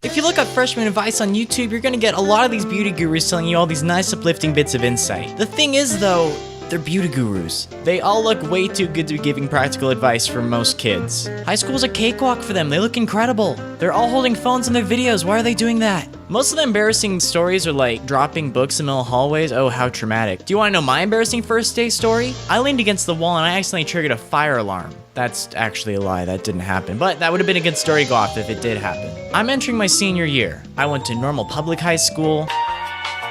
If you look up freshman advice on YouTube, you're gonna get a lot of these beauty gurus telling you all these nice uplifting bits of insight. The thing is though, they're beauty gurus. They all look way too good to be giving practical advice for most kids. High school's a cakewalk for them, they look incredible. They're all holding phones in their videos, why are they doing that? Most of the embarrassing stories are like dropping books in the middle hallways. Oh, how traumatic. Do you wanna know my embarrassing first day story? I leaned against the wall and I accidentally triggered a fire alarm. That's actually a lie, that didn't happen, but that would have been a good story to go off if it did happen. I'm entering my senior year. I went to normal public high school,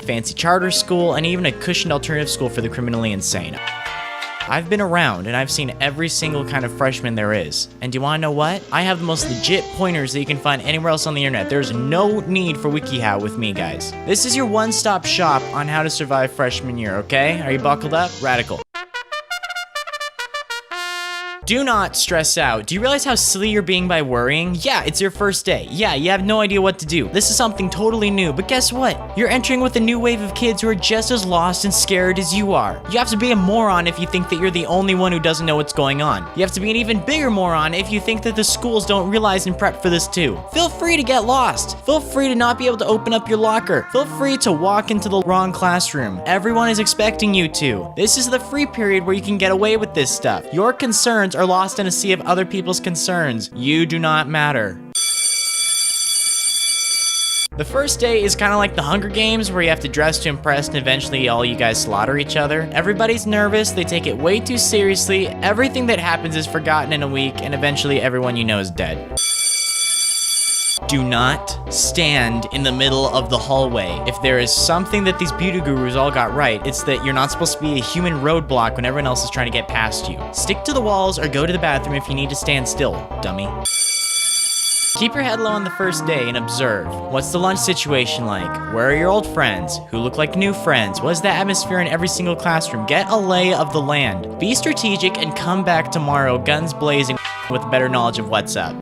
fancy charter school, and even a cushioned alternative school for the criminally insane. I've been around and I've seen every single kind of freshman there is. And do you wanna know what? I have the most legit pointers that you can find anywhere else on the internet. There's no need for WikiHow with me, guys. This is your one-stop shop on how to survive freshman year, okay? Are you buckled up? Radical. Do not stress out. Do you realize how silly you're being by worrying? Yeah, it's your first day. Yeah, you have no idea what to do. This is something totally new, but guess what? You're entering with a new wave of kids who are just as lost and scared as you are. You have to be a moron if you think that you're the only one who doesn't know what's going on. You have to be an even bigger moron if you think that the schools don't realize and prep for this too. Feel free to get lost. Feel free to not be able to open up your locker. Feel free to walk into the wrong classroom. Everyone is expecting you to. This is the free period where you can get away with this stuff. Your concerns are lost in a sea of other people's concerns. You do not matter. The first day is kind of like the Hunger Games where you have to dress to impress and eventually all you guys slaughter each other. Everybody's nervous, they take it way too seriously, everything that happens is forgotten in a week, and eventually everyone you know is dead. Do not stand in the middle of the hallway. If there is something that these beauty gurus all got right, it's that you're not supposed to be a human roadblock when everyone else is trying to get past you. Stick to the walls or go to the bathroom if you need to stand still, dummy. Keep your head low on the first day and observe. What's the lunch situation like? Where are your old friends? Who look like new friends? What is the atmosphere in every single classroom? Get a lay of the land. Be strategic and come back tomorrow guns blazing with better knowledge of what's up.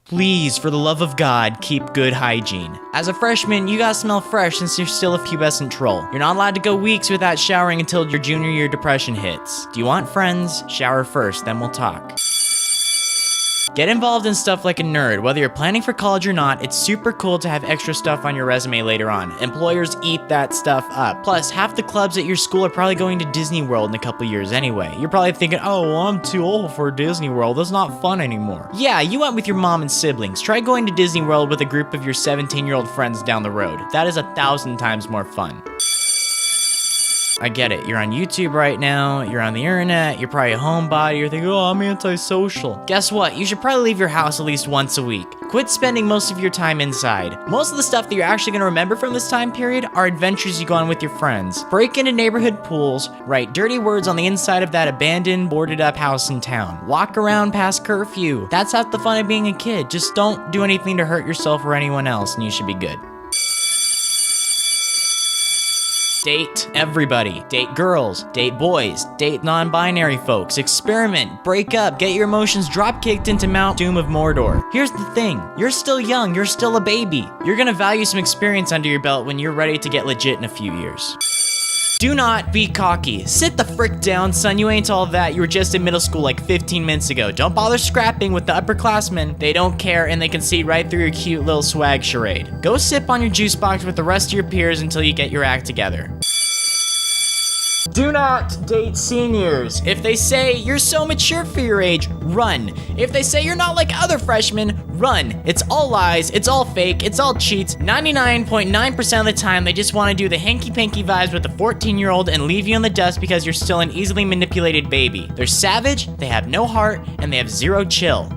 Please, for the love of God, keep good hygiene. As a freshman, you gotta smell fresh since you're still a pubescent troll. You're not allowed to go weeks without showering until your junior year depression hits. Do you want friends? Shower first, then we'll talk. Get involved in stuff like a nerd. Whether you're planning for college or not, it's super cool to have extra stuff on your resume later on. Employers eat that stuff up. Plus, half the clubs at your school are probably going to Disney World in a couple years anyway. You're probably thinking, oh, well, I'm too old for Disney World. That's not fun anymore. Yeah, you went with your mom and siblings. Try going to Disney World with a group of your 17-year-old friends down the road. That is 1,000 times more fun. I get it, you're on YouTube right now, you're on the internet, you're probably a homebody, you're thinking, oh, I'm antisocial. Guess what? You should probably leave your house at least once a week. Quit spending most of your time inside. Most of the stuff that you're actually gonna remember from this time period are adventures you go on with your friends. Break into neighborhood pools, write dirty words on the inside of that abandoned, boarded up house in town. Walk around past curfew. That's half the fun of being a kid. Just don't do anything to hurt yourself or anyone else and you should be good. Date everybody. Date girls, date boys, date non-binary folks, experiment, break up, get your emotions drop-kicked into Mount Doom of Mordor. Here's the thing, you're still young, you're still a baby. You're gonna value some experience under your belt when you're ready to get legit in a few years. Do not be cocky. Sit the frick down, son. You ain't all that. You were just in middle school like 15 minutes ago. Don't bother scrapping with the upperclassmen. They don't care and they can see right through your cute little swag charade. Go sip on your juice box with the rest of your peers until you get your act together. Do not date seniors. If they say you're so mature for your age, run. If they say you're not like other freshmen, run. It's all lies, it's all fake, it's all cheats. 99.9% of the time, they just want to do the hanky-panky vibes with a 14-year-old and leave you in the dust because you're still an easily manipulated baby. They're savage, they have no heart, and they have zero chill.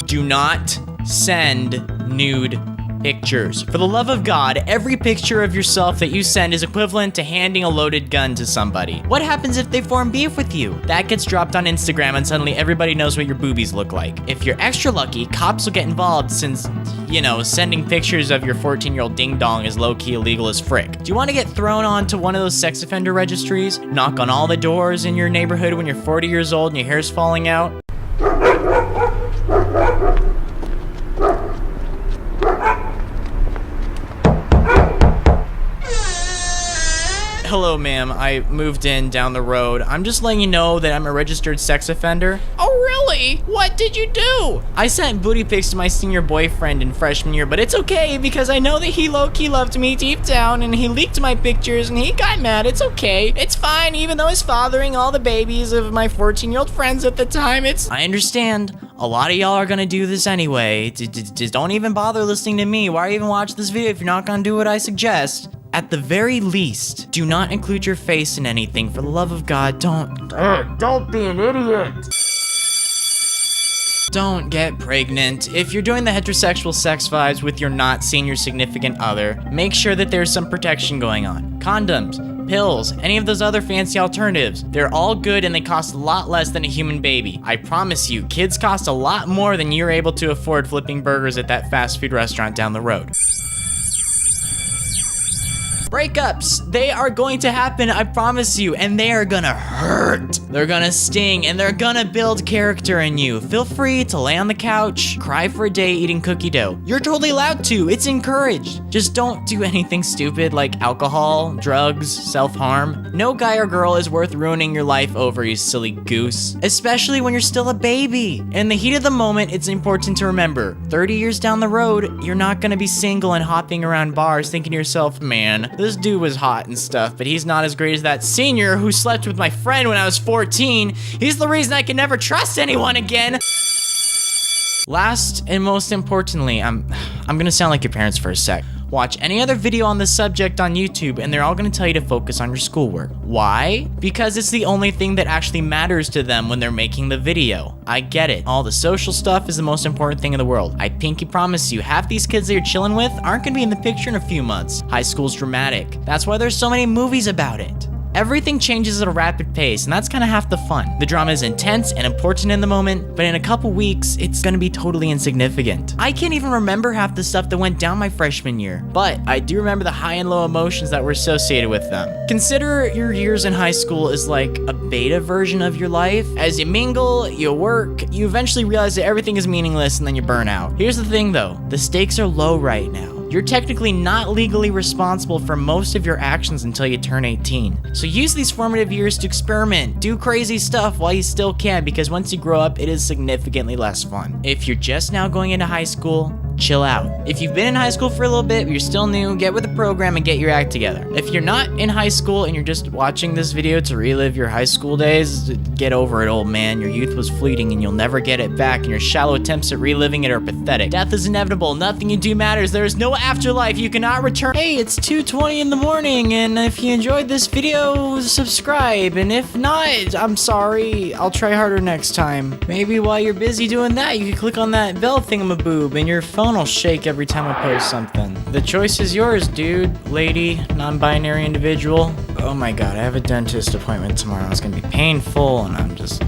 Do not send nude pictures. For the love of God, every picture of yourself that you send is equivalent to handing a loaded gun to somebody. What happens if they form beef with you? That gets dropped on Instagram and suddenly everybody knows what your boobies look like. If you're extra lucky, cops will get involved since, you know, sending pictures of your 14-year-old ding-dong is low-key illegal as frick. Do you want to get thrown onto one of those sex offender registries? Knock on all the doors in your neighborhood when you're 40 years old and your hair's falling out? Hello, ma'am. I moved in down the road. I'm just letting you know that I'm a registered sex offender. Oh, really? Really? What did you do? I sent booty pics to my senior boyfriend in freshman year, but it's okay because I know that he low-key loved me deep down and he leaked my pictures and he got mad. It's okay. It's fine, even though he's fathering all the babies of my 14-year-old friends at the time. I understand. A lot of y'all are gonna do this anyway. Just don't even bother listening to me. Why even watch this video if you're not gonna do what I suggest? At the very least, do not include your face in anything. For the love of God, don't be an idiot. Don't get pregnant. If you're doing the heterosexual sex vibes with your not senior significant other, make sure that there's some protection going on. Condoms, pills, any of those other fancy alternatives. They're all good and they cost a lot less than a human baby. I promise you, kids cost a lot more than you're able to afford flipping burgers at that fast food restaurant down the road. Breakups, they are going to happen, I promise you, and they are gonna hurt. They're gonna sting, and they're gonna build character in you. Feel free to lay on the couch, cry for a day eating cookie dough. You're totally allowed to, it's encouraged. Just don't do anything stupid like alcohol, drugs, self-harm. No guy or girl is worth ruining your life over, you silly goose. Especially when you're still a baby. In the heat of the moment, it's important to remember, 30 years down the road, you're not gonna be single and hopping around bars thinking to yourself, man, this dude was hot and stuff, but he's not as great as that senior who slept with my friend when I was 14. He's the reason I can never trust anyone again. Last and most importantly, I'm gonna sound like your parents for a sec. Watch any other video on this subject on YouTube and they're all gonna tell you to focus on your schoolwork. Why? Because it's the only thing that actually matters to them when they're making the video. I get it. All the social stuff is the most important thing in the world. I pinky promise you, half these kids that you're chilling with aren't gonna be in the picture in a few months. High school's dramatic. That's why there's so many movies about it. Everything changes at a rapid pace, and that's kind of half the fun. The drama is intense and important in the moment, but in a couple weeks, it's gonna be totally insignificant. I can't even remember half the stuff that went down my freshman year, but I do remember the high and low emotions that were associated with them. Consider your years in high school as like a beta version of your life. As you mingle, you work, you eventually realize that everything is meaningless and then you burn out. Here's the thing though, the stakes are low right now. You're technically not legally responsible for most of your actions until you turn 18. So use these formative years to experiment, do crazy stuff while you still can, because once you grow up, it is significantly less fun. If you're just now going into high school, chill out. If you've been in high school for a little bit, but you're still new, get with the program and get your act together. If you're not in high school and you're just watching this video to relive your high school days, get over it, old man. Your youth was fleeting and you'll never get it back, and your shallow attempts at reliving it are pathetic. Death is inevitable. Nothing you do matters. There is no afterlife. You cannot return. Hey, it's 2:20 in the morning, and if you enjoyed this video, subscribe. And if not, I'm sorry. I'll try harder next time. Maybe while you're busy doing that, you can click on that bell thingamaboob and your phone will shake every time I post something. The choice is yours, dude, lady, non-binary individual. Oh my god, I have a dentist appointment tomorrow. It's gonna be painful and I'm just